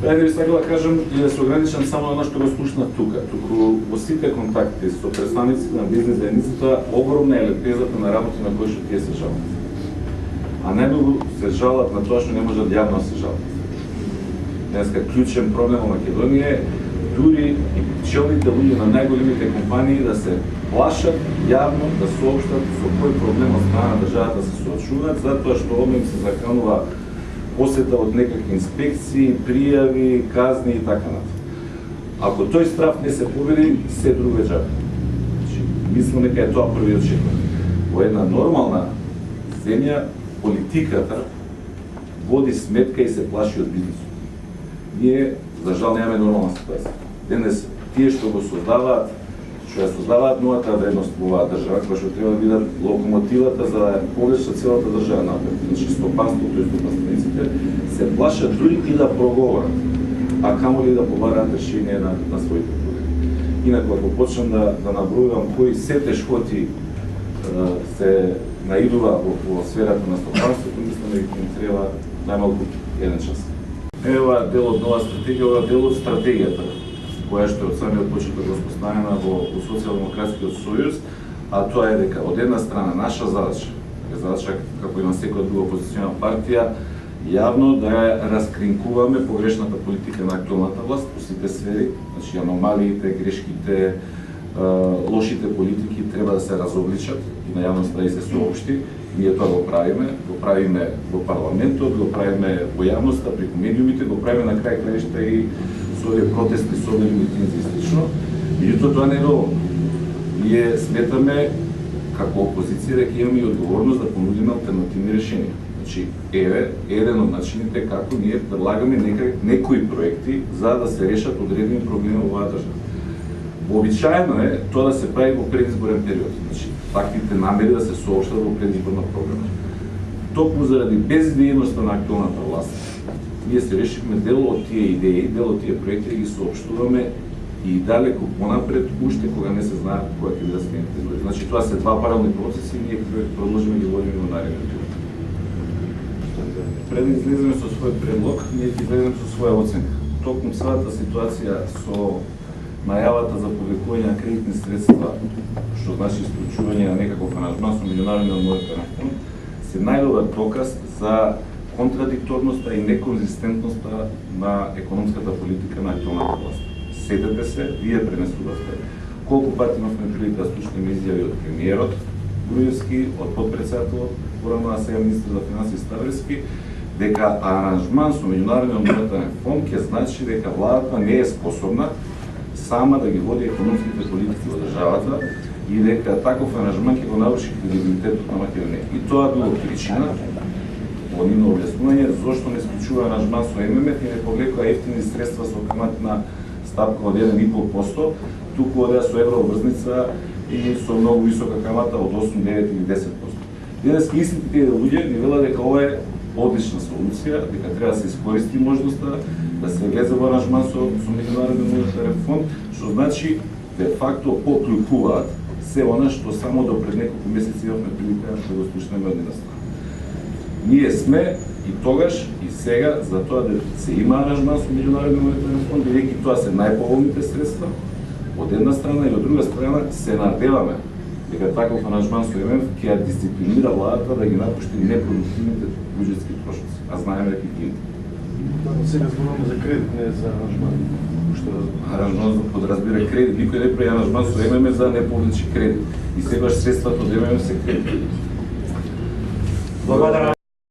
Ајде би сакала кажам и да се ограничам само на оно што го слушнав тука. Туку во сите контакти со представниците на бизнес заедницата, огромна е лепезата на работи на кои што тие се жалат. А најмногу се жалат на тоа што не можат јавно да се жалат. Денеска клучен проблем во Македонија е дури и челните луѓе на најголемите компании да се плашат јавно да соопштат со кој проблем од страна на државата се соочуваат, затоа што овде им се заканува посета од некакви инспекции, пријави, казни и така натаму. Ако тој страф не се победи, се друго е џабе. Значи, мислам дека е тоа првиот чекор. Во една нормална земја, политиката води сметка и се плаши од бизнисот. Ние, за жал, немаме нормална ситуација. Денес, тие што го создаваат, што ја создаваат новата вредност во оваа држава, која што треба да бидат локомотивата за да повлече целата држава напред. Значи, стопанството и стопанствениците се плашат дури и да проговорат, а камоли да побараат решение на своите проблеми. Инаку, ако почнам да набројувам кои се тешкоти се наидува во сферата на стопанството, мислам дека им треба најмалку еден час. Ева дел од нова стратегија, ова дел од стратегијата, која што од самиот почеток го поставена во Социјалдемократскиот сојуз, а тоа е дека од една страна наша задача, како и на секоја друга опозициона партија, јавно да ја раскринкуваме погрешната политика на актуелната власт по сите сфери, значи аномалиите, грешките, лошите политики треба да се разобличат и на јавноста да се соопшти. Ние тоа го правиме во парламентот, го правиме во јавноста, преку медиумите, го правиме на крај краишта и со овие протести, со овие митинзи и слично. Меѓутоа тоа не е доволно. Ние сметаме како опозиција дека имаме и одговорност да понудиме алтернативни решенија. Значи, еве еден од начините како ние предлагаме некои проекти за да се решат одредени проблеми во оваа држава. Вообичаено е тоа да се прави во предизборен период. Значи, таквите намери да се соопштат во предизборна програма. Токму заради безидејноста на актуелната власт, ние се решивме дел од тие идеи, дел од тие проекти да ги соопштуваме и далеко понапред, уште кога не се знае кога ќе бидат следните избори. Значи, тоа се два паралелни процеси и ние продолжиме ги водиме во наредниот период. Пред да излеземе со свој предлог, ние ќе излеземе со своја оценка. Токму целата ситуација со најавата за повикување на кредитни средства, што значи исклучување на некаков аранжман со Меѓународниот монетарен фонд, се најдобар доказ за контрадикторноста и неконзистентноста на економската политика на актуелната власт. Сетете се, вие пренесувавте колку пати имавме прилика да слушнеме изјави од премиерот Груевски, од подпредседателот, порано на сега министр за финансии Ставрески, дека аранжман со Меѓународниот монетарен фонд ќе значи дека владата не е способна сама да ги води економските политики во државата и дека таков аранжман ќе го наруши кредибилитетот на Македонија. И тоа било причина во нивно објаснување зошто не склучува аранжман со ММФ и не повлекува ефтини средства со каматна стапка од 1,5%, туку одеа со еврообврзница и со многу висока камата од 8, 9 или 10%. Денес истите тие луѓе ни велат дека ова е одлична солуција, дека треба да се искористи можноста да се влезе во аранжман со Меѓународниот монетарен фонд, што значи де факто поклюкуваат се она што само до пред неколку месеци имавме прилика да го слушнеме од една страна. Ние сме и тогаш и сега за тоа да се има аранжман со Меѓународниот монетарен фонд, бидејќи тоа се најповолните средства од една страна и од друга страна се надеваме дека таков аранжман со ММФ ќе ја дисциплинира владата да ги напушти непродуктивните буџетски трошоци, а знаеме дека ги има. Сега зборуваме за кредит, не за аранжман. Аранжман подразбира кредит, никој не прави аранжман со ММФ за да не повлече кредит. И сегаш средствата од ММФ се кредит. Благодарам.